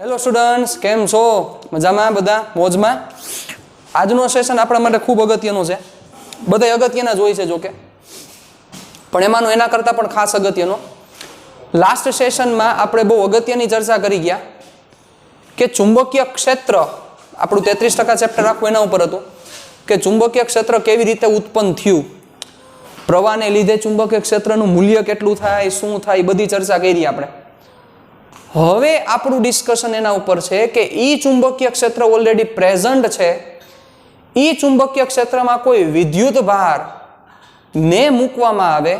Hello students, કેમ છો? મજામાં? બધા મોજમાં? આજનો સેશન આપણા માટે ખૂબ અગત્યનો છે. બધા અગત્યના જ હોય છે જોકે, પણ એમાંનો એના કરતાં પણ ખાસ અગત્યનો. લાસ્ટ સેશનમાં આપણે બહુ અગત્યની ચર્ચા કરી ગયા કે ચુંબકીય ક્ષેત્ર, આપણું 33% ચેપ્ટર આખું એના ઉપર હતું કે ચુંબકીય ક્ષેત્ર કેવી રીતે ઉત્પન્ન થયું, પ્રવાહને લીધે ચુંબકીય ક્ષેત્રનું મૂલ્ય કેટલું થાય, શું થાય, બધી ચર્ચા કરી આપણે. હવે આપણું ડિસ્કશન એના ઉપર છે કે ઈ ચુંબકીય ક્ષેત્ર ઓલરેડી પ્રેઝન્ટ છે, ઈ ચુંબકીય ક્ષેત્રમાં કોઈ વિદ્યુત ભાર ને મૂકવામાં આવે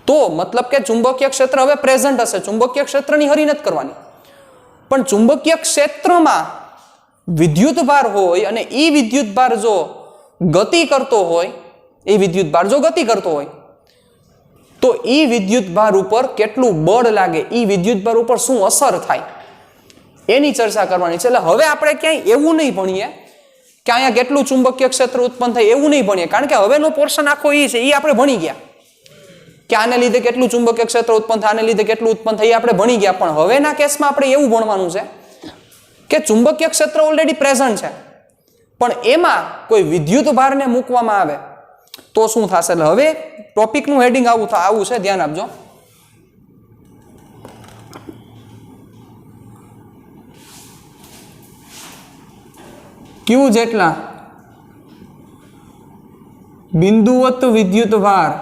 તો, મતલબ કે ચુંબકીય ક્ષેત્ર હવે પ્રેઝન્ટ હશે, ચુંબકીય ક્ષેત્રની હરી નથી કરવાની, પણ ચુંબકીય ક્ષેત્રમાં વિદ્યુત ભાર હોય અને ઈ વિદ્યુત ભાર જો ગતિ કરતો હોય, એ વિદ્યુત ભાર જો ગતિ કરતો હોય તો ઈ વિદ્યુત ભાર ઉપર કેટલું બળ લાગે, ઈ વિદ્યુત ભાર ઉપર શું અસર થાય, એની ચર્ચા કરવાની છે. એટલે હવે આપણે ક્યાંય એવું નહીં ભણીએ કે અહીંયા કેટલું ચુંબકીય ક્ષેત્ર ઉત્પન્ન થાય, એવું નહીં ભણીએ, કારણ કે હવેનો પોર્શન આખો ઈ છે, ઈ આપણે ભણી ગયા કે આને લીધે કેટલું ચુંબકીય ક્ષેત્ર ઉત્પન્ન થાય, આને લીધે કેટલું ઉત્પન્ન થાય, આપણે ભણી ગયા. પણ હવેના કેસમાં આપણે એવું ભણવાનું છે કે ચુંબકીય ક્ષેત્ર ઓલરેડી પ્રેઝન્ટ છે, પણ એમાં કોઈ વિદ્યુત ભારને મૂકવામાં આવે તો શું થશે. એટલે હવે ટોપિકનું હેડિંગ આવું છે, ધ્યાન આપજો. ક્યુ જેટલા બિંદુવત વિદ્યુત ભાર,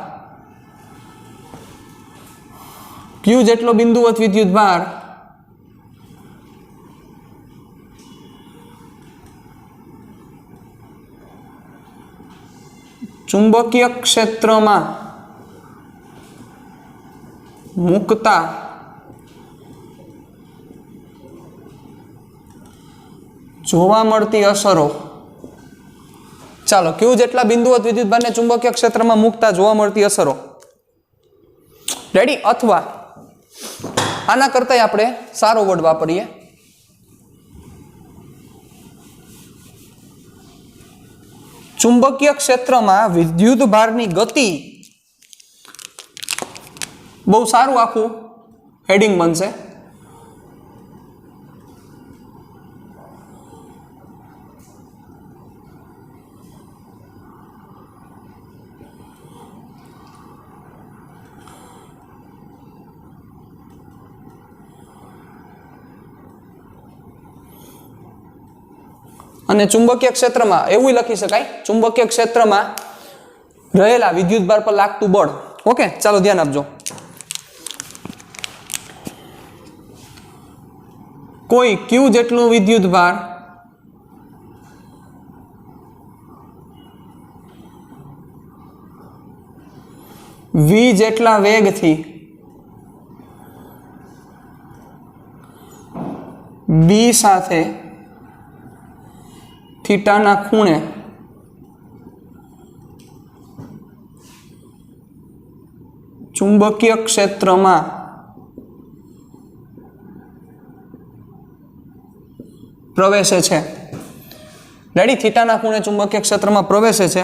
ક્યુ જેટલો બિંદુવત વિદ્યુત ભાર ચુંબકીય ક્ષેત્રમાં મૂકતા જોવા મળતી અસરો. ચાલો, ક્યુ જેટલા બિંદુવત વિદ્યુત ભારને ચુંબકીય ક્ષેત્રમાં મૂકતા જોવા મળતી અસરો. રેડી? અથવા આના કરતા આપણે સારો વર્ડ વાપરીએ, ચુંબકીય ક્ષેત્રમાં વિદ્યુત ભારની ગતિ. બહુ સારું આખું હેડિંગ બનશે. અને ચુંબકીય ક્ષેત્રમાં એવું લખી શકાય, ચુંબકીય ક્ષેત્રમાં રહેલા વિદ્યુત ભાર પર લાગતું બળ. ઓકે, ચાલો ધ્યાન આપજો. કોઈ ક્યુ જેટલું વિદ્યુત ભાર વી જેટલા વેગથી બી સાથે થીટાના ખૂણે ચુંબકીય ક્ષેત્રમાં પ્રવેશે છે. રેડી? થીટાના ખૂણે ચુંબકીય ક્ષેત્રમાં પ્રવેશે છે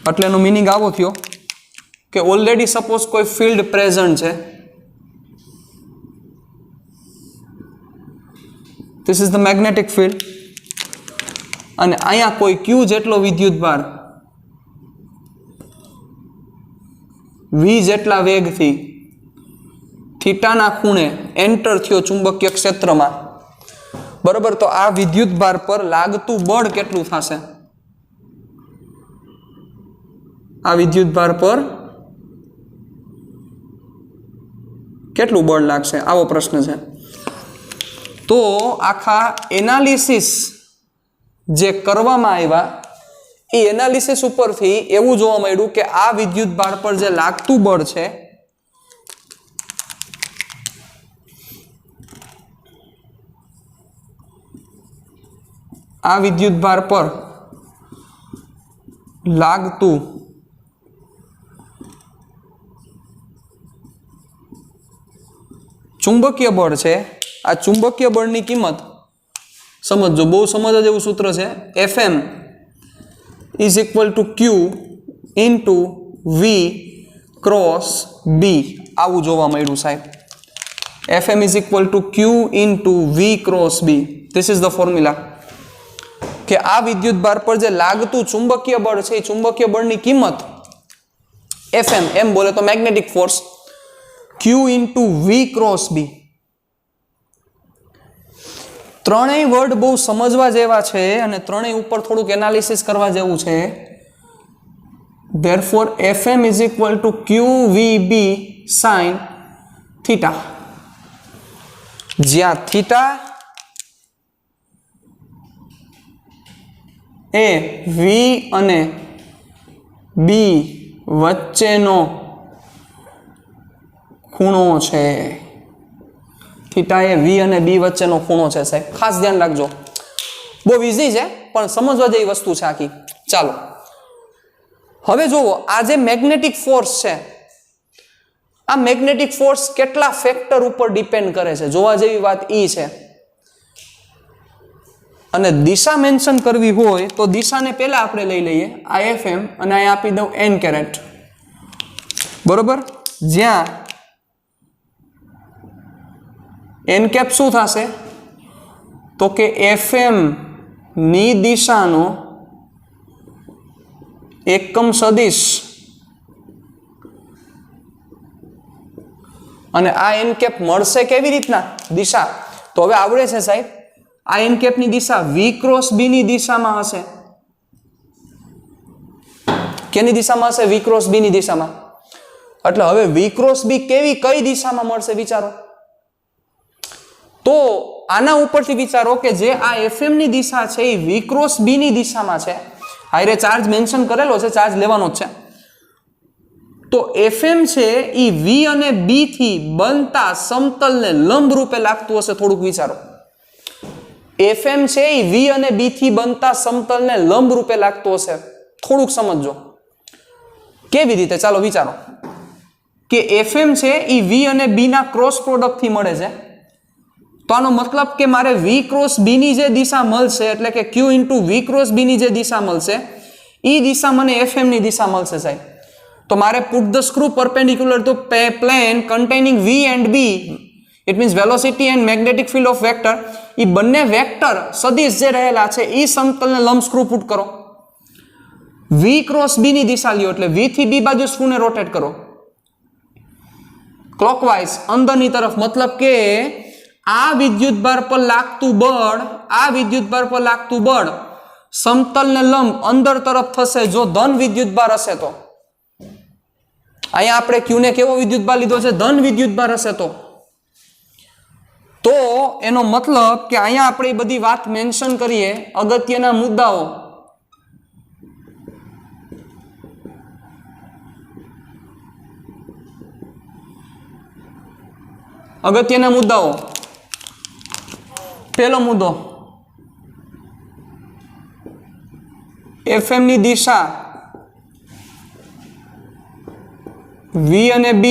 એટલે એનો મિનિંગ આવો થયો કે ઓલરેડી સપોઝ કોઈ ફિલ્ડ પ્રેઝન્ટ છે, this is the magnetic field, અને અહીંયા કોઈ ક્યુ જેટલો વિદ્યુત ભાર વી જેટલા વેગથી થીટાના ખૂણે એન્ટર થયો ચુંબકીય ક્ષેત્રમાં, બરોબર? તો આ વિદ્યુત ભાર પર લાગતું બળ કેટલું થશે? આ વિદ્યુત ભાર પર કેટલું બળ લાગશે, આવો પ્રશ્ન છે. તો આખા એનાલિસિસ જે કરવામાં આવ્યા એ એનાલિસિસ ઉપરથી એવું જોવા મળ્યું કે આ વિદ્યુત ભાર પર જે લાગતું બળ છે આ વિદ્યુત ભાર પર લાગતું ચુંબકીય બળ છે. આ ચુંબકીય બળની કિંમત સમજો, બહુ સમજવા જેવું સૂત્ર છે, Fm is equal to Q into V cross B, આવું જોવા મળ્યું સાહેબ. Fm is equal to Q into V cross B. This is the formula. કે આ વિદ્યુત ભાર પર જે લાગતું ચુંબકીય બળ છે એ ચુંબકીય બળની કિંમત Fm, એમ બોલે તો magnetic force, Q into V cross B. ત્રણેય વર્ડ બહુ સમજવા જેવા છે અને ત્રણેય ઉપર થોડુંક એનાલિસિસ કરવા જેવું છે. Therefore Fm is equal to QVB sin theta. જ્યાં થીટા એ V અને B વચ્ચેનો ખૂણો છે. થીટા એ V અને B વચ્ચેનો ખૂણો છે સાહેબ, ખાસ ધ્યાન રાખજો. બહુ ઇઝી છે પણ સમજવા જેવી વસ્તુ છે આખી. ચાલો હવે જુઓ, આ જે મેગ્નેટિક ફોર્સ છે, આ મેગ્નેટિક ફોર્સ કેટલા ફેક્ટર ઉપર ડિપેન્ડ કરે છે જોવા જેવી વાત ઈ છે. અને દિશા મેન્શન કરવી હોય તો દિશાને પહેલા આપણે લઈ લઈએ આ Fm અને અહીં આપી દઉં n કેરેટ, બરોબર. જ્યાં n કેપ શું થશે તો કે Fm ની દિશાનો એકમ સદિશ અને આ n કેપ મળશે કેવી રીતના દિશા, તો હવે આવડે છે સાહેબ. આ n કેપ ની દિશા V ક્રોસ B ની દિશામાં હશે. કેની દિશામાં હશે? V ક્રોસ B ની દિશામાં. એટલે હવે V ક્રોસ B કઈ દિશામાં મળશે વિચારો. તો આના ઉપરથી વિચારો કે જે આ Fm ની દિશા છે એ V ક્રોસ B ની દિશામાં છે. હાઈરે ચાર્જ મેન્શન કરેલો છે, ચાર્જ લેવાનો જ છે. તો Fm છે એ V અને B થી બનતા સમતલને લંબ રૂપે લાગતું હશે. થોડુંક વિચારો. Fm છે એ V અને B થી બનતા સમતલને લંબ રૂપે લાગતું હશે. થોડુંક સમજજો કેવી રીતે. ચાલો વિચારો કે Fm છે એ V અને B ના ક્રોસ પ્રોડક્ટ થી મળે છે. તો આનો મતલબ કે મારે V ક્રોસ B ની જે દિશા મળશે એટલે કે Q into V cross B ની જે દિશા મળશે એ દિશા મને Fm ની દિશા મળશે સાહેબ. તો મારે put the screw perpendicular to plane containing V and B, it means velocity and magnetic field of vector, એ બંને વેક્ટર સદિશ જે રહેલા છે એ સમતલને લંબ સ્ક્રૂ પુટ કરો. V ક્રોસ B ની દિશા લ્યો એટલે V થી B બાજુ સ્ક્રૂને રોટેટ કરો ક્લોકવાઇઝ અંદરની તરફ. મતલબ કે આ વિદ્યુતભાર પર લાગતું બળ સમતલને લંબ અંદર તરફ થશે જો ધન વિદ્યુતભાર હશે તો. અહીંયા આપણે Q ને કેવો વિદ્યુતભાર લીધો છે? ધન વિદ્યુતભાર હશે તો એનો મતલબ કે અહીંયા આપણે બધી વાત મેન્શન કરીએ. અગત્યના મુદ્દાઓ, પહેલો મુદ્દો Fm ની દિશા V અને B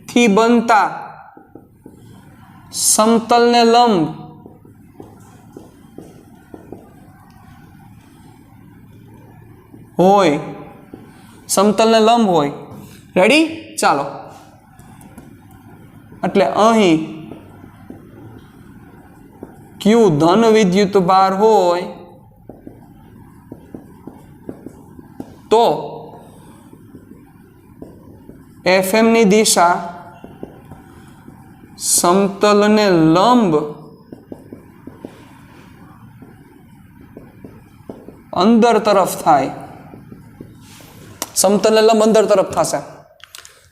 થી બનતા સમતલને લંબ હોય. રેડી? ચાલો એટલે અહીં Q ધન વિદ્યુત ભાર હોય તો Fm ની દિશા સમતલને લંબ અંદર તરફ થાય. સમતલને લંબ અંદર તરફ થશે.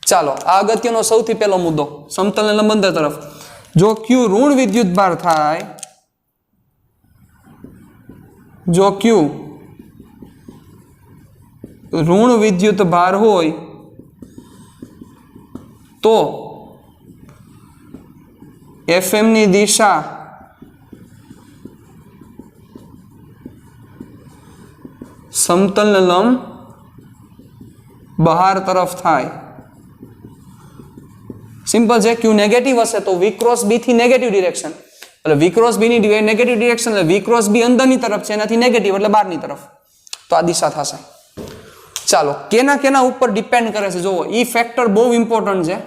ચાલો આ અગત્યનો સૌથી પહેલો મુદ્દો, સમતલને લંબ અંદર તરફ. જો Q ઋણ વિદ્યુત ભાર થાય, જો Q ઋણ વિદ્યુત ભાર હોય તો Fm ની દિશા સમતલને લંબ બહાર તરફ થાય. સિમ્પલ છે. Q નેગેટિવ હશે તો V ક્રોસ B થી નેગેટિવ ડિરેક્શન, એટલે V ક્રોસ B ની નેગેટિવ ડિરેક્શન એટલે V ક્રોસ B અંદરની તરફ છે, એનાથી નેગેટિવ એટલે બહારની તરફ. તો આ દિશા થશે. ચાલો કેના ઉપર ડિપેન્ડ કરે છે જોવો. ઈ ફેક્ટર બહુ ઇમ્પોર્ટન્ટ છે.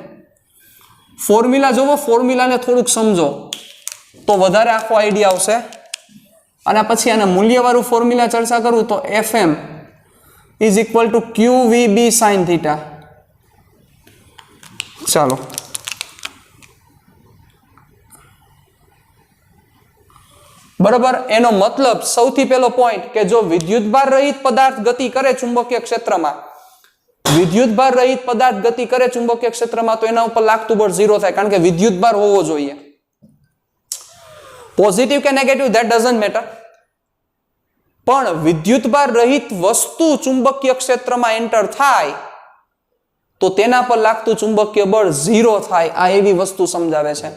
ફોર્મ્યુલા જોવો, ફોર્મ્યુલાને થોડુંક સમજો તો વધારે આખો આઈડિયા આવશે. અને પછી આના મૂલ્યવાળું ફોર્મ્યુલા ચર્ચા કરું તો FM is equal two QVB sin theta. ચાલો બરાબર. એનો મતલબ સૌથી પહેલો પોઈન્ટ કે જો વિદ્યુતભાર રહિત પદાર્થ ગતિ કરે ચુંબકીય ક્ષેત્રમાં, વિદ્યુતભાર રહિત પદાર્થ ગતિ કરે ચુંબકીય ક્ષેત્રમાં તો એના ઉપર લાગતું બળ 0 થાય, કારણ કે વિદ્યુતભાર હોવો જોઈએ. પોઝિટિવ કે નેગેટિવ ધેટ ડઝન્ટ મેટર, પણ વિદ્યુતભાર રહિત વસ્તુ ચુંબકીય ક્ષેત્રમાં એન્ટર થાય તો તેના પર લાગતું ચુંબકીય બળ 0 થાય. આ એવી વસ્તુ સમજાવે છે.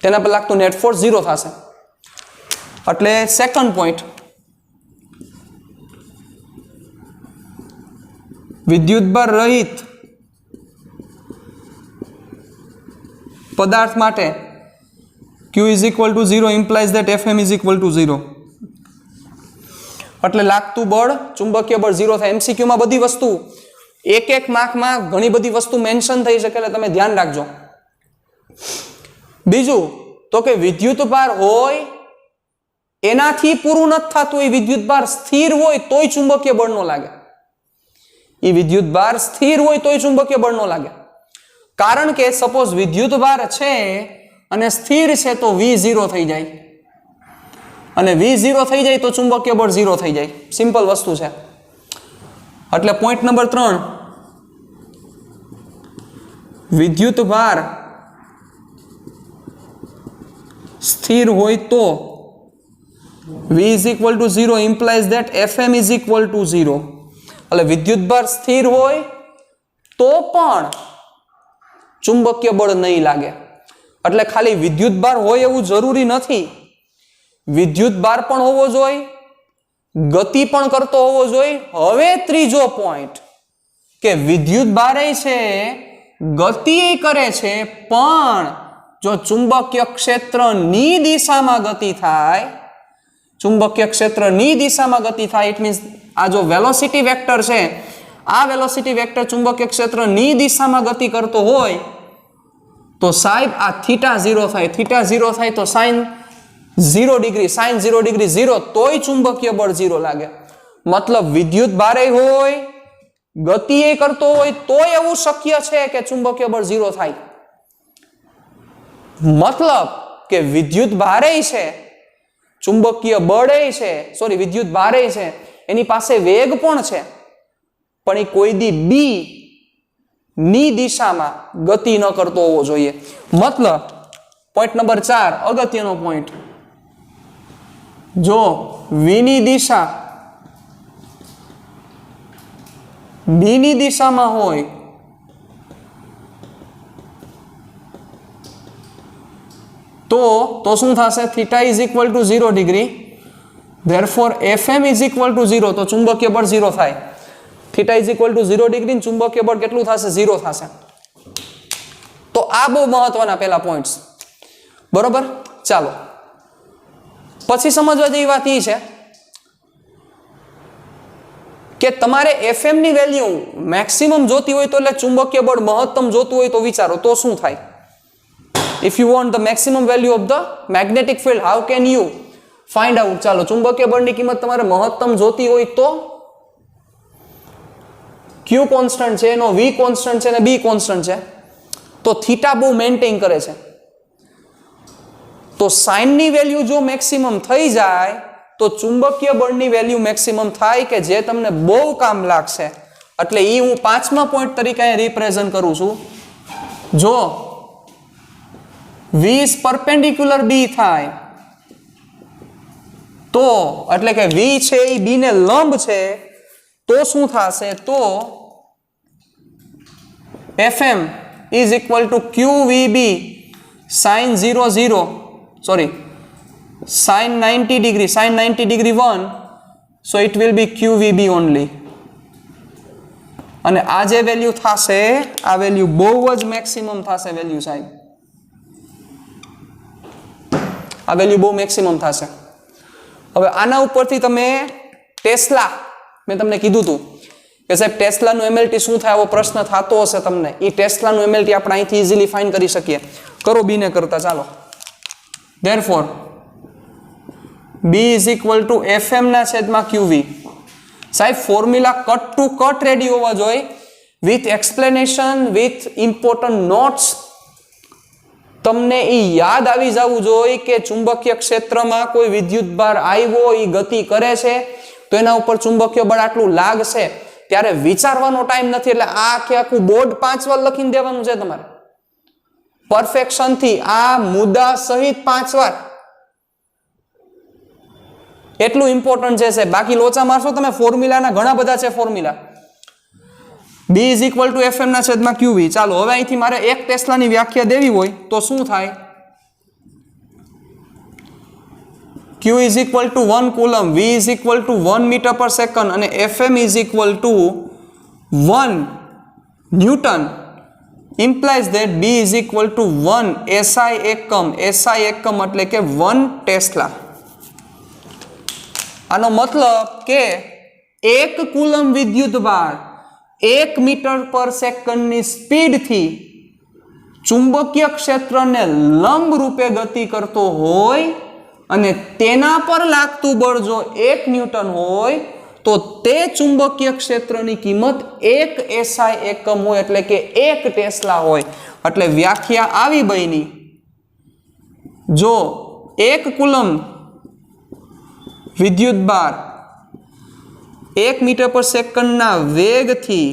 તેના પર લાગતું નેટ ફોર્સ 0 થશે. એટલે સેકન્ડ પોઈન્ટ, વિદ્યુતભાર રહિત પદાર્થ માટે Q is equal to 0 implies that FM is equal to 0. એટલે લાગતું બળ ચુંબકીય બળ 0 થાય. MCQ માં બધી વસ્તુ એક એક માર્કમાં ઘણી બધી વસ્તુ મેન્શન થઈ શકે એટલે તમે ધ્યાન રાખજો. બીજું તો કે વિદ્યુતભાર હોય એનાથી પૂરું નથી થતું. એ વિદ્યુતભાર સ્થિર હોય તોય ચુંબકીય બળ ન લાગે. એ વિદ્યુતભાર સ્થિર હોય તોય ચુંબકીય બળ ન લાગે. કારણ કે સપોઝ વિદ્યુતભાર છે અને સ્થિર છે તો V0 થઈ જાય, અને V0 થઈ જાય તો ચુંબકીય બળ 0 થઈ જાય. સિમ્પલ વસ્તુ છે. એટલે પોઈન્ટ નંબર 3, વિદ્યુતભાર સ્થિર હોય તો V is equal to 0 implies that FM is equal to 0. એટલે વિદ્યુતભાર સ્થિર હોય તો પણ ચુંબકીય બળ નહીં લાગે. એટલે ખાલી વિદ્યુતભાર હોય એવું જરૂરી નથી. વિદ્યુતભાર પણ હોવો જોઈએ, ગતિ પણ કરતો હોવો જોઈએ. હવે ત્રીજો પોઈન્ટ કે વિદ્યુતભાર છે, ગતિ કરે છે, પણ જો ચુંબકીય ક્ષેત્રની દિશામાં ગતિ થાય, ચુંબકીય ક્ષેત્રની દિશામાં ગતિ થાય, ઇટ મીન્સ આ જો વેલોસિટી વેક્ટર છે, આ વેલોસિટી વેક્ટર ચુંબકીય ક્ષેત્રની દિશામાં ગતિ કરતો હોય તો સાહેબ આ θ 0 થાય. θ 0 થાય તો sin 0 ડિગ્રી, sin 0 ડિગ્રી 0, તોય ચુંબકીય બળ 0 લાગે. મતલબ વિદ્યુત ભારે હોય, ગતિ એ કરતો હોય તોય એવું શક્ય છે કે ચુંબકીય બળ 0 થાય. મતલબ કે વિદ્યુત ભારે છે, ચુંબકીય બળ છે, સોરી વિદ્યુત ભારે છે, એની પાસે વેગ પણ છે, પણ એ કોઈ દી બી ની દિશામાં ગતિ ન કરતો હોવો જોઈએ. મતલબ પોઈન્ટ નંબર 4 અગત્યનો પોઈન્ટ, જો v ની દિશા b ની દિશામાં હોય તો શું થશે? Theta is equal two 0 degree, therefore fm is equal two 0, તો ચુંબકીય બળ 0 થાય. Theta is equal two 0 degree, ચુંબકીય બળ કેટલું થશે? 0 થશે. તો આ બહુ મહત્વના પહેલા પોઈન્ટ્સ. બરોબર, ચાલો પછી સમજવા જેવી વાત એ છે કે તમારે fm ની વેલ્યુ મેક્સિમમ જોતી હોય તો, એટલે ચુંબકીય બળ મહત્તમ જોતું હોય તો વિચારો તો શું થાય? If you want the maximum value of the magnetic field, how can you find out? ચાલો ચુંબકીય બળની કિંમત તમારે મહત્તમ જોતી હોય તો Q કોન્સ્ટન્ટ છે, એનો V કોન્સ્ટન્ટ છે અને B કોન્સ્ટન્ટ છે, તો થીટા બહુ મેન્ટેન કરે છે. તો સાઇન ની વેલ્યુ જો મેક્સિમમ થઈ જાય તો ચુંબકીય બળની વેલ્યુ મેક્સિમમ થાય કે જે તમને બહુ કામ લાગશે. એટલે એ હું 5મા પોઈન્ટ તરીકે રિપ્રેઝન્ટ કરું છું. જો V is perpendicular B થાય તો, એટલે કે V છે એ B ને લંબ છે, તો શું થશે? તો FM is equal to QVB sin 0 sorry sin 90 degree, sin 90 degree 1, so it will be QVB only. અને આ જે વેલ્યુ થશે, આ વેલ્યુ બહુ જ મેક્સિમમ થશે વેલ્યુ સાહેબ. આ વેલ્યુ બહુ મેક્સિમમ થશે. હવે આના ઉપરથી તમે ટેસ્લા, મેં તમને કીધું હતું કે સાહેબ ટેસ્લાનું એમએલટી શું થાય, આવો પ્રશ્ન થતો હશે તમને. એ ટેસ્લાનું એમએલટી આપણે અહીંથી ઇઝીલી ફાઇન્ડ કરી શકીએ. કરો બી ને કરતા, ચાલો. Therefore B is equal to FM ના છેદમાં QV. સાહેબ formula cut to cut ready હોવા જોઈએ, with explanation, with important notes. તમને એ યાદ આવી જવું જોઈએ કે ચુંબકીય ક્ષેત્રમાં કોઈ વિદ્યુત ભાર આવ્યો, એ ગતિ કરે છે તો એના ઉપર ચુંબકીય બળ આટલું લાગશે. ત્યારે વિચારવાનો ટાઈમ નથી, એટલે આ આખું બોર્ડ 5 વાર લખીને દેવાનું છે તમારે પરફેક્શનથી, આ મુદ્દા સહિત 5 વાર. એટલું ઇમ્પોર્ટન્ટ છે. બાકી લોચા મારશો તમે, ફોર્મ્યુલાના ઘણા બધા છે formula. B is equal to FM ના છેદમાં QV. ચાલો હવે અહીંથી મારે 1 ટેસ્લાની વ્યાખ્યા દેવી હોય તો શું થાય? Q is equal to 1 coulomb, V is equal to 1 metre per second અને FM is equal to 1 newton. implies that B is equal to 1 SI એકમ. SI એકમ એટલે કે 1 ટેસ્લા. આનો મતલબ કે 1 કુલમ વિદ્યુત ભાર 1 મીટર પર સેકન્ડની સ્પીડથી ચુંબકીય ક્ષેત્રને લંબ રૂપે ગતિ કરતો હોય અને તેના પર લાગતું બળ જો 1 ન્યૂટન હોય તો તે ચુંબકીય ક્ષેત્રની કિંમત 1 SI એકમ હોય, એટલે કે 1 ટેસ્લા હોય. એટલે વ્યાખ્યા આવી બની, જો 1 કુલમ વિદ્યુત ભાર 1 મીટર પર સેકન્ડના વેગથી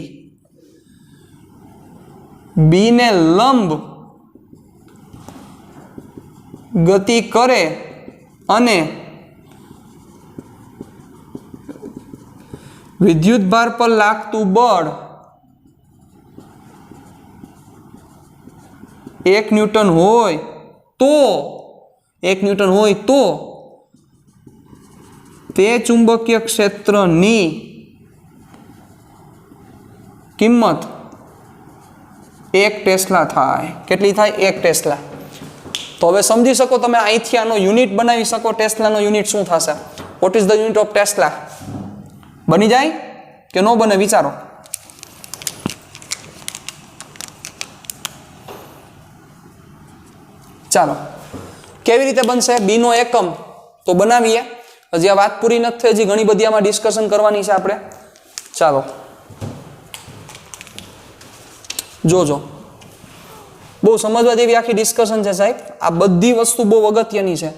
બી ને લંબ ગતિ કરે અને વિદ્યુત ભાર પર લાગતું બળ 1 ન્યૂટન હોય તો તે ચુંબકીય ક્ષેત્રની કિંમત 1 ટેસ્લા થાય. કેટલી થાય? 1 ટેસ્લા. તો હવે સમજી શકો તમે, અહીંથી આનો યુનિટ બનાવી શકો. ટેસ્લાનો યુનિટ શું થશે? What is the unit of tesla? બની જાય કે ન બને? વિચારો. ચાલો, કેવી રીતે બનશે? બી નો એકમ તો બનાવીએ. હજી આ વાત પૂરી નથી થઈ, હજી ઘણી બધી આમાં ડિસ્કશન કરવાની છે આપણે. ચાલો જોજો, બહુ સમજવા જેવી આખી ડિસ્કશન છે સાહેબ. આ બધી વસ્તુ બહુ અગત્યની છે.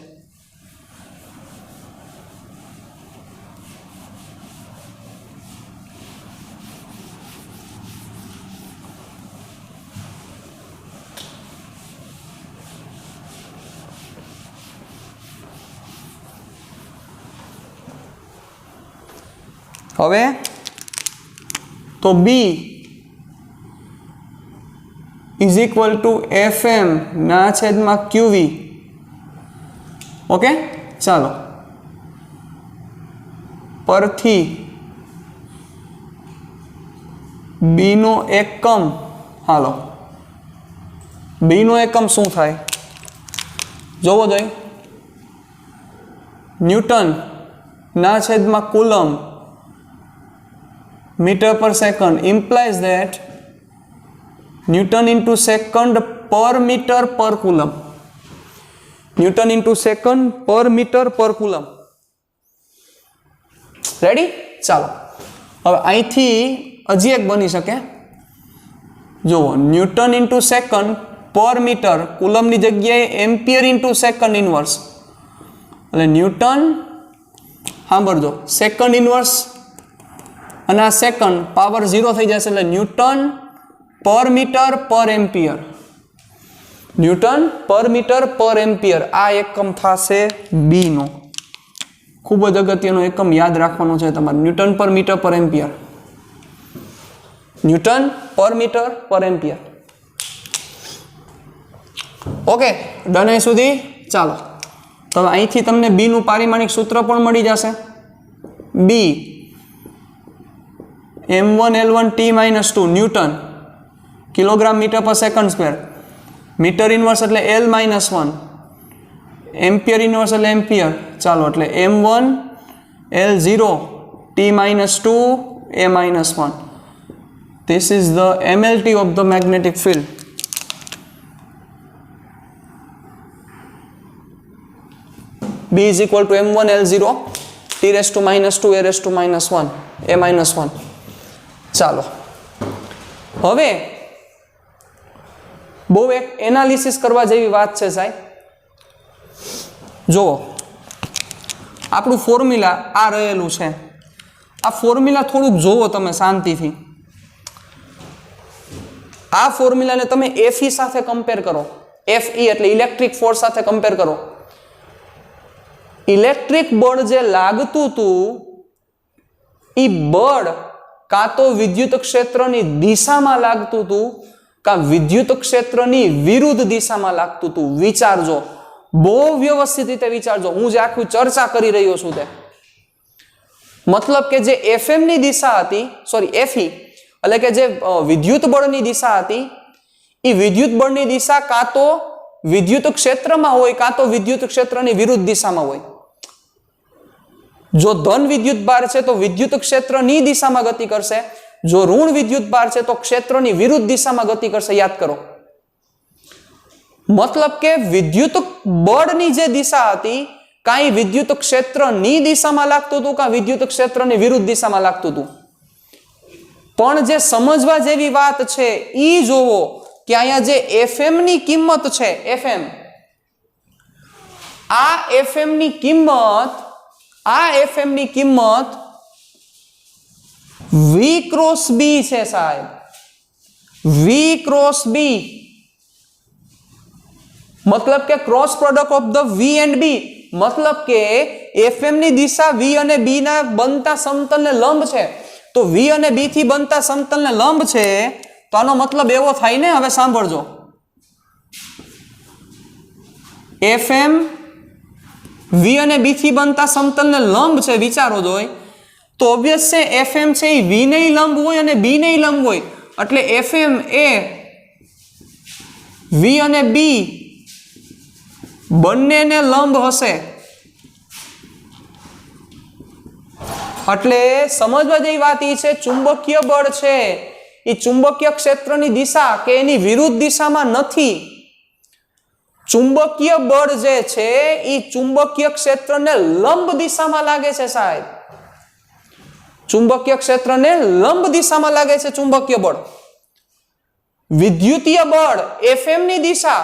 હવે તો B is equal to FM ના છેદમાં QV. ઓકે, ચાલો પરથી B નો એકમ, હાલો B નો એકમ શું થાય જોવો જોઈએ. ન્યૂટન ના છેદમાં કુલમ मीटर पर second implies that Newton into second per meter per coulomb. Newton into second per meter per coulomb. Ready? ચાલો હવે અહીંથી હજી એક બની શકે. જુઓ, ન્યૂટન ઇન્ટુ સેકન્ડ પર મીટર, કુલમની જગ્યાએ એમ્પિયર ઇન્ટુ સેકન્ડ ઇનવર્સ. એટલે ન્યૂટન, સાંભળજો, સેકન્ડ ઇનવર્સ અને આ સેકન્ડ પાવર 0 થઈ જશે, એટલે ન્યૂટન પર મીટર પર એમ્પિયર. ન્યૂટન પર મીટર પર એમ્પિયર આ એકમ થશે બી નો. ખૂબ જ અગત્યનો એકમ યાદ રાખવાનો છે તમારે, ન્યૂટન પર મીટર પર એમ્પિયર. ન્યૂટન પર મીટર પર એમ્પિયર. ઓકે, ડન અહીં સુધી. ચાલો તો અહીંથી તમને બી નું પારિમાણિક સૂત્ર પણ મળી જશે. બી M1L1T-2 newton kilogram metre per second square. Metre inverse એટલે L-1, એમ્પિયર ઇનવર્સ એટલે એમ્પિયર. ચાલો, એટલે M1 L0 T-2 A-1. This is the MLT of the magnetic field. B is equal to M1 L0 T raised to minus 2 A raised to minus 1 A minus 1. ચાલો હવે બહુ એક analysis કરવા જેવી વાત છે સાહેબ. જુઓ આપણું ફોર્મ્યુલા આ રહેલું છે. આ ફોર્મ્યુલા થોડુંક જોવો તમે શાંતિથી. આ ફોર્મ્યુલાને તમે FE સાથે કમ્પેર કરો. FE એટલે ઇલેક્ટ્રિક ફોર્સ સાથે કમ્પેર કરો. ઇલેક્ટ્રિક બળ જે લાગતું હતું એ બળ કાં તો વિદ્યુત ક્ષેત્રની દિશામાં લાગતું હતું કાં વિદ્યુત ક્ષેત્રની વિરુદ્ધ દિશામાં લાગતું હતું. વિચારજો, બહુ વ્યવસ્થિત રીતે વિચારજો. હું જે આખું ચર્ચા કરી રહ્યો છું તે મતલબ કે જે FM ની દિશા હતી, સોરી FE એટલે કે જે વિદ્યુત બળની દિશા હતી એ વિદ્યુત બળની દિશા કાં તો વિદ્યુત ક્ષેત્રમાં હોય કાં તો વિદ્યુત ક્ષેત્રની વિરુદ્ધ દિશામાં હોય. જો ધન વિદ્યુત ભાર છે તો વિદ્યુત ક્ષેત્રની દિશામાં ગતિ કરશે, જો ઋણ વિદ્યુત ભાર છે તો ક્ષેત્રની વિરુદ્ધ દિશામાં ગતિ કરશે. યાદ કરો, મતલબ કે વિદ્યુત બળની જે દિશા હતી કાંઈ વિદ્યુત ક્ષેત્રની દિશામાં લાગતું હતું કાં વિદ્યુત ક્ષેત્રની વિરુદ્ધ દિશામાં લાગતું હતું. પણ જે સમજવા જેવી વાત છે એ જોવો કે અહીંયા જે FM ની કિંમત છે, FM, આ FM ની કિંમત V ક્રોસ B છે સાહેબ. V ક્રોસ B મતલબ કે cross product of the V and B. મતલબ કે FM ની દિશા V અને B ના બનતા સમતલને લંબ છે. તો V અને B થી બનતા સમતલને લંબ છે તો આનો મતલબ એવો થાય ને, હવે સાંભળજો, FM V અને B થી બનતા સમતલને લંબ છે. વિચારો જોઈ તો ઓબ્વિયસ છે FM છે એ V ને લંબ હોય અને B ને લંબ હોય. એટલે FM એ V અને B બંનેને લંબ હશે. એટલે સમજવા જેવી વાત એ છે, ચુંબકીય બળ છે એ ચુંબકીય ક્ષેત્રની દિશા કે એની વિરુદ્ધ દિશામાં નથી. ચુંબકીય બળ જે છે એ ચુંબકીય ક્ષેત્રને લંબ દિશામાં લાગે છે સાહેબ. ચુંબકીય ક્ષેત્રને લંબ દિશામાં લાગે છે ચુંબકીય બળ. વિદ્યુતીય બળ FM ની દિશા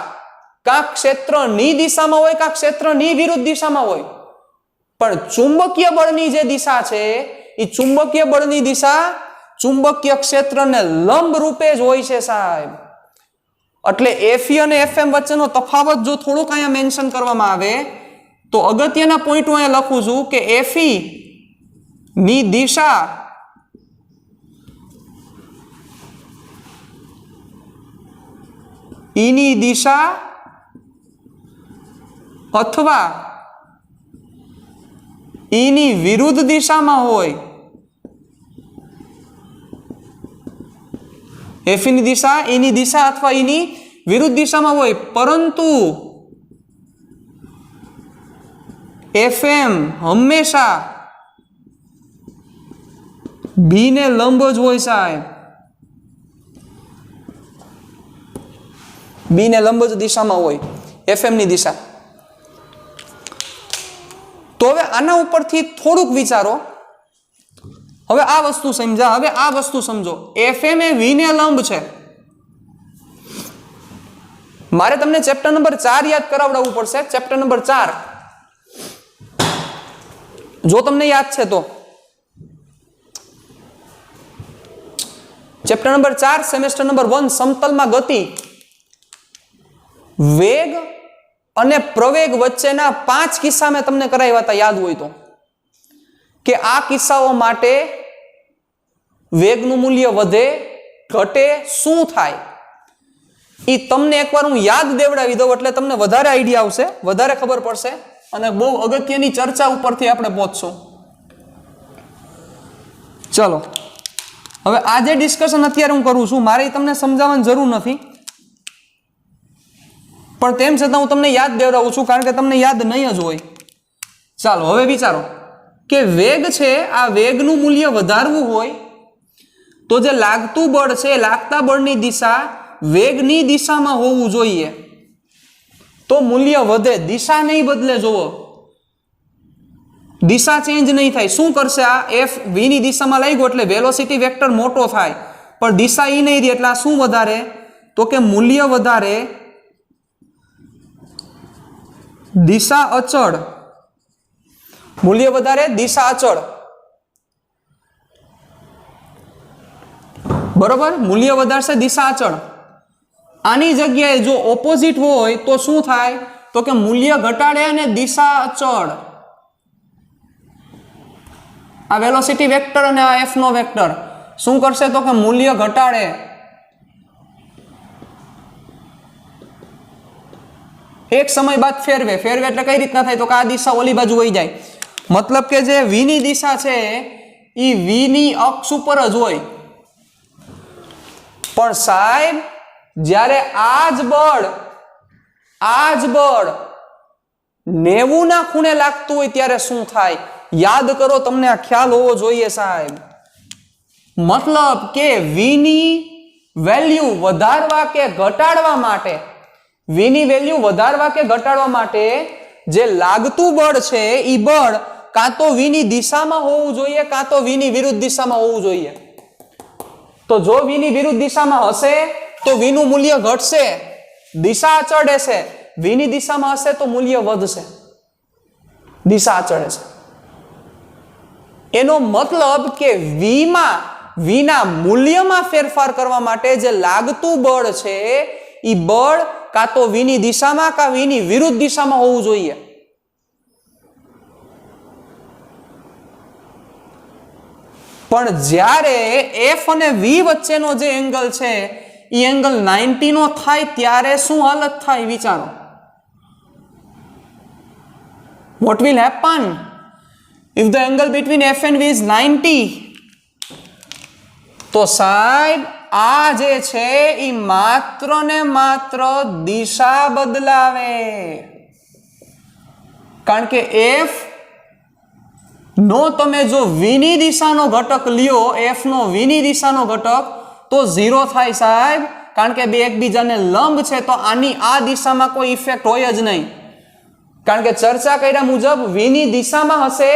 કાં ક્ષેત્રની દિશામાં હોય કાં ક્ષેત્રની વિરુદ્ધ દિશામાં હોય, પણ ચુંબકીય બળની જે દિશા છે એ ચુંબકીય બળની દિશા ચુંબકીય ક્ષેત્રને લંબ રૂપે જ હોય છે સાહેબ. એટલે FE અને FM વચ્ચેનો તફાવત જો થોડુંક અહીંયા મેન્શન કરવામાં આવે તો અગત્યના પોઈન્ટ હું અહીંયા લખું છું કે FE ની દિશા ની દિશા અથવા ની વિરુદ્ધ દિશામાં હોય. FE ની દિશા ની દિશા અથવા ની વિરુદ્ધ દિશામાં હોય, પરંતુ FM હંમેશા B ને લંબ જ હોય સાહેબ. B ને લંબ જ દિશામાં હોય FM ની દિશા. તો હવે આના ઉપરથી થોડુંક વિચારો. હવે આ વસ્તુ સમજા, હવે આ વસ્તુ સમજો. FM એ V ને લંબ છે. મારે તમને ચેપ્ટર નંબર 4 યાદ કરાવડાવવું પડશે. ચેપ્ટર નંબર 4 જો તમને યાદ છે તો ચેપ્ટર નંબર 4 સેમેસ્ટર નંબર 1 સમતલમાં ગતિ, વેગ અને પ્રવેગ વચ્ચેના 5 કિસ્સા મેં તમને કરાવ્યા હતા, યાદ હોય તો, કે આ કિસ્સાઓ માટે વેગનું મૂલ્ય વધે ઘટે શું થાય એ તમને એકવાર હું યાદ દેવડાવી દઉં એટલે તમને વધારે આઈડિયા આવશે, વધારે ખબર પડશે અને બહુ અગત્યની ચર્ચા ઉપરથી આપણે પહોંચશું. ચલો હવે આ જે ડિસ્કશન અત્યારે હું કરું છું મારે તમને સમજાવવાની જરૂર નથી, પણ તેમ છતાં હું તમને યાદ દેવડાવું છું કારણ કે તમને યાદ નહીં જ હોય. ચાલો હવે વિચારો કે વેગ છે, આ વેગનું મૂલ્ય વધારવું હોય તો જે લાગતું બળ છે લાગતા બળની દિશા વેગની દિશામાં હોવું જોઈએ તો મૂલ્ય વધે, દિશા નહીં બદલે. જોવો દિશા ચેન્જ નહીં થાય. શું કરશે આ એફ વી ની દિશામાં લઈ ગયો એટલે વેલોસિટી વેક્ટર મોટો થાય, પણ દિશા ઈ નહીં રહી એટલે આ શું વધારે તો કે મૂલ્ય વધારે, દિશા અચળ. મૂલ્ય વધારે, દિશા અચળ. બરોબર, મૂલ્ય વધારશે, દિશા અચળ. આની જગ્યાએ જો ઓપોઝિટ હોય તો શું થાય તો કે મૂલ્ય ઘટાડે અને દિશા અચળ. આ વેલોસિટી વેક્ટર અને આ એફ નો વેક્ટર શું કરશે તો કે મૂલ્ય ઘટાડે. એક સમય બાદ ફેરવે એટલે કઈ રીતના થાય તો કે આ દિશા ઓલી બાજુ વહી જાય. મતલબ કે જે વી ની દિશા છે એ વી ની અક્ષ ઉપર જ હોય. પણ સાહેબ જ્યારે આ જ બળ 90 ના ખૂણે લાગતું હોય ત્યારે શું થાય? યાદ કરો, તમને આ ખ્યાલ હોવો જોઈએ સાહેબ. મતલબ કે વી ની વેલ્યુ વધારવા કે ઘટાડવા માટે, વી ની વેલ્યુ વધારવા કે ઘટાડવા માટે જે લાગતું બળ છે એ બળ કાં તો વી ની દિશામાં હોવું જોઈએ કાં તો વી ની વિરુદ્ધ દિશામાં હોવું જોઈએ. તો જો વી ની વિરુદ્ધ દિશામાં હશે તો વી નું મૂલ્ય ઘટશે, દિશા અચળ રહેશે. વી ની દિશામાં હશે તો મૂલ્ય વધશે, દિશા અચળ રહેશે. એનો મતલબ કે વી ના મૂલ્યમાં ફેરફાર કરવા માટે જે લાગતું બળ છે એ બળ કાં તો વી ની દિશામાં કાં વી ની વિરુદ્ધ દિશામાં હોવું જોઈએ. પણ જ્યારે એફ અને વી વચ્ચેનો જે એંગલ છે એ એંગલ 90 નો થાય ત્યારે શું હાલત થાય વિચારો. What will happen if the angle between F and V is 90? તો સાહેબ આ જે છે એ માત્ર ને માત્ર દિશા બદલાવે. કારણ કે એફ નો તમે જો વી ની દિશાનો ઘટક લ્યો, એફ નો વી ની દિશાનો ઘટક, તો 0 થાય સાહેબ. કારણ કે બે એકબીજાને લંબ છે તો આની આ દિશામાં કોઈ ઇફેક્ટ હોય જ નહીં. કારણ કે ચર્ચા કર્યા મુજબ વી ની દિશામાં હશે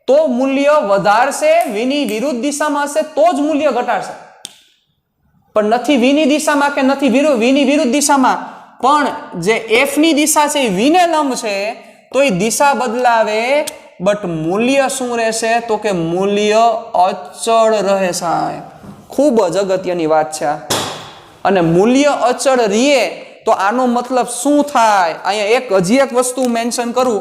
તો મૂલ્ય વધારશે, વી ની વિરુદ્ધ દિશામાં હશે તો જ મૂલ્ય ઘટાડશે. પણ નથી વી ની દિશામાં કે નથી વી ની વિરુદ્ધ દિશામાં, પણ જે એફ ની દિશા છે એ વી ને લંબ છે તો એ દિશા બદલાવે, બટ મૂલ્ય શું રહેશે તો કે મૂલ્ય અચળ રહે સાહેબ. ખૂબ જ અગત્યની વાત છે. અને મૂલ્ય અચળ રહે તો આનો મતલબ શું થાય? અહીંયા હજી એક વસ્તુ મેન્શન કરું.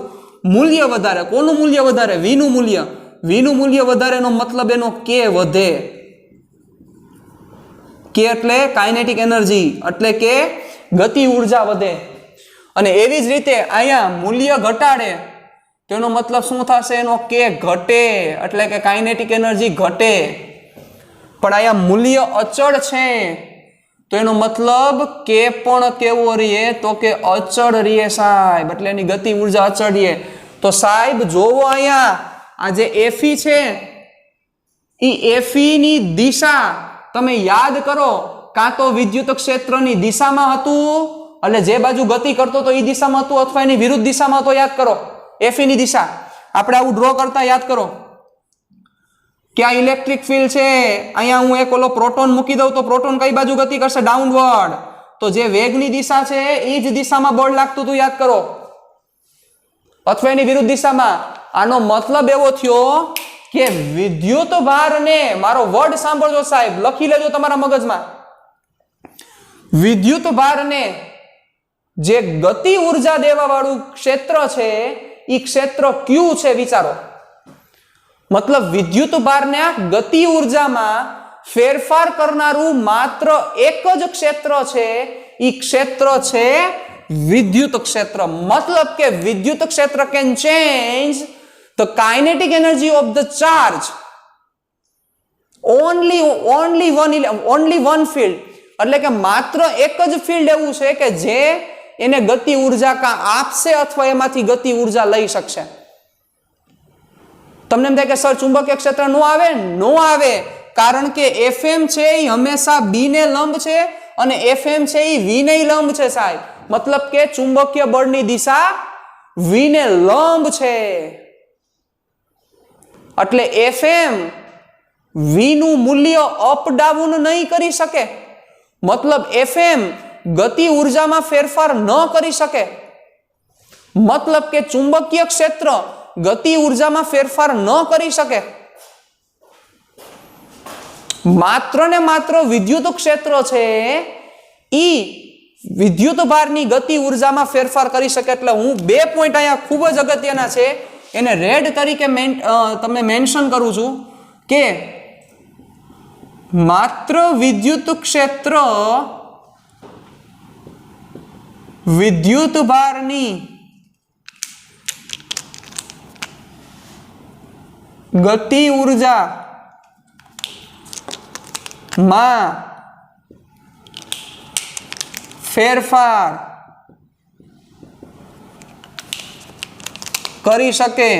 મૂલ્ય વધારે, કોનું મૂલ્ય વધારે? વી નું મૂલ્ય. વી નું મૂલ્ય વધારે એનો મતલબ એનો કે વધે. કે એટલે કાઇનેટિક એનર્જી, એટલે કે ગતિ ઉર્જા વધે. અને એવી જ રીતે અહીંયા મૂલ્ય ઘટાડે તેનો મતલબ શું થશે? એનો કે ઘટે, એટલે કે કાઇનેટિક એનર્જી ઘટે. પણ અહીંયા મૂલ્ય અચળ છે તો એનો મતલબ કે પણ કેવો રહે તો કે અચળ રહે સાહેબ, એટલે એની ગતિ ઉર્જા અચળ રહે. તો સાહેબ જોવો અહીંયા આ જે એફઈ છે એ એફઈ ની દિશા તમે યાદ કરો, કાં તો વિદ્યુત ક્ષેત્રની દિશામાં હતું એટલે જે બાજુ ગતિ કરતો તો એ દિશામાં હતું, અથવા એની વિરુદ્ધ દિશામાં હતો. યાદ કરો એફઈ ની દિશા. આપણે આવું ડ્રો કરતા યાદ કરો કે આ ઇલેક્ટ્રિક ફિલ્ડ છે, અહીંયા હું એક ઓલો પ્રોટોન મૂકી દઉં તો પ્રોટોન કઈ બાજુ ગતિ કરશે? ડાઉનવર્ડ. તો જે વેગની દિશા છે એ જ દિશામાં બળ લાગતું હતું, યાદ કરો, અથવા એની વિરુદ્ધ દિશામાં. આનો મતલબ એવો થયો કે વિદ્યુત ભારને, મારો વર્ડ સાંભળજો સાહેબ, લખી લેજો તમારા મગજમાં, વિદ્યુત ભારને જે ગતિ ઉર્જા દેવા વાળું ક્ષેત્ર છે એ ક્ષેત્ર ક્યુ છે વિચારો. મતલબ વિદ્યુત ભારને ગતિ ઉર્જામાં ફેરફાર કરનારું માત્ર એક જ ક્ષેત્ર છે, એ ક્ષેત્ર છે વિદ્યુત ક્ષેત્ર. મતલબ કે વિદ્યુત ક્ષેત્ર can change the kinetic energy of the charge only one field. એટલે કે માત્ર એક જ ફિલ્ડ એવું છે કે જે એને ગતિ ઉર્જા કાં આપશે અથવા એમાંથી ગતિ ઉર્જા લઈ શકશે. તમને એમ થાય કે સર ચુંબકીય ક્ષેત્ર નો આવે? નો આવે. કારણ કે FM છે એ હંમેશા B ને લંબ છે અને FM છે એ V ને લંબ છે સાહેબ. મતલબ કે ચુંબકીય બળની દિશા V ને લંબ છે. એટલે FM V નું મૂલ્ય અપ ડાઉન નહીં કરી શકે. મતલબ FM ગતિ ઉર્જામાં ફેરફાર ન કરી શકે. મતલબ કે ચુંબકીય ક્ષેત્ર ગતિ ઉર્જામાં ફેરફાર ન કરી શકે. માત્ર ને માત્ર વિદ્યુત ક્ષેત્ર છે ઈ વિદ્યુત ભારની ગતિ ઉર્જામાં ફેરફાર કરી શકે. એટલે હું 2 પોઈન્ટ અહીંયા ખૂબ જ અગત્યના છે એને રેડ તરીકે તમને મેન્શન કરું છું કે માત્ર વિદ્યુત ક્ષેત્ર વિદ્યુત ભારની ગતિ ઉર્જા માં ફેરફાર કરી શકે.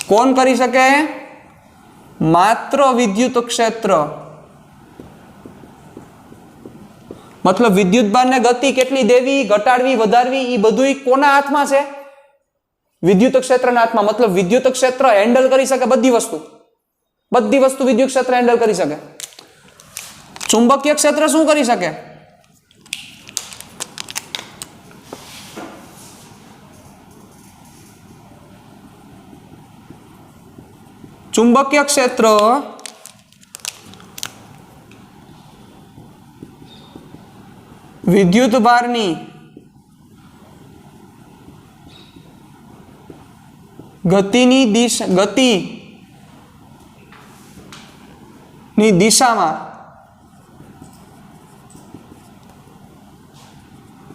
કોણ કરી શકે? માત્ર વિદ્યુત ક્ષેત્ર. મતલબ વિદ્યુત ભારને ગતિ કેટલી દેવી, ઘટાડવી, વધારવી એ બધું કોના હાથમાં છે? વિદ્યુત ક્ષેત્રના હાથમાં. મતલબ વિદ્યુત ક્ષેત્ર હેન્ડલ કરી શકે બધી વસ્તુ વિદ્યુત ક્ષેત્ર હેન્ડલ કરી શકે. ચુંબકીય ક્ષેત્ર શું કરી શકે? ચુંબકીય ક્ષેત્ર વિદ્યુત ભારની ગતિની દિશામાં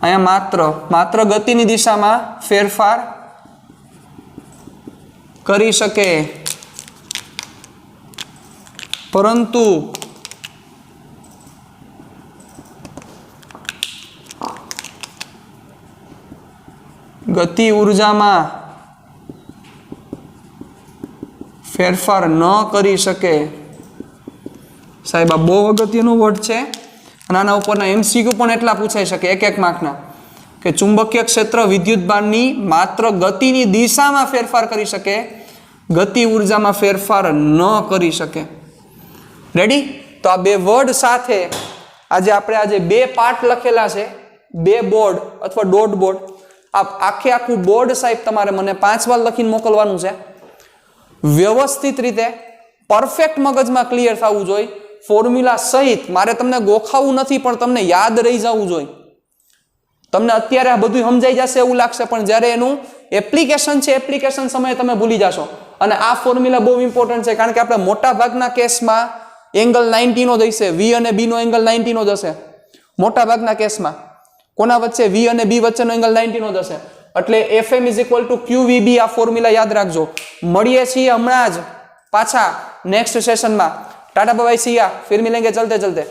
અહીંયા માત્ર ગતિની દિશામાં ફેરફાર કરી શકે. પરંતુ ગતિ ઉર્જામાં ફેરફાર ન કરી શકે. સાહેબ આ બહુ અગત્યનું વર્ડ છે અને આના ઉપરના MCQ પણ એટલા પૂછાઈ શકે 1 માર્કના કે ચુંબકીય ક્ષેત્ર વિદ્યુત ભારની માત્ર ગતિની દિશામાં ફેરફાર કરી શકે, ગતિ ઉર્જામાં ફેરફાર ન કરી શકે. રેડી? તો આ 2 વર્ડ સાથે આજે 2 પાર્ટ લખેલા છે, 2 બોર્ડ અથવા ડોટ બોર્ડ. આખું બોર્ડ સાહેબ તમારે મને 5 વાર લખીને મોકલવાનું છે. વ્યવસ્થિત રીતે પરફેક્ટ મગજમાં ક્લિયર થવું જોઈએ. ફોર્મ્યુલા સહિત મારે તમને ગોખાવું નથી પણ તમને યાદ રહી જવું જોઈએ. તમને અત્યારે આ બધું સમજાઈ જશે એવું લાગશે પણ જ્યારે એનું એપ્લિકેશન છે એપ્લિકેશન સમયે તમે ભૂલી જશો. અને આ ફોર્મ્યુલા બહુ ઇમ્પોર્ટન્ટ છે કારણ કે આપણે મોટા ભાગના કેસમાં એંગલ 90 નો જ હશે. V અને B નો એંગલ 90 નો જ હશે મોટા ભાગના કેસમાં. કોના વચ્ચે? V અને B વચ્ચેનો એંગલ 90 નો જ હશે. એટલે FM = QVB આ ફોર્મ્યુલા યાદ રાખજો. મળીએ છીએ હમણાં જ પાછા નેક્સ્ટ સેશનમાં. टाटा बाय बाय, सी या, फिर मिलेंगे चलते चलते.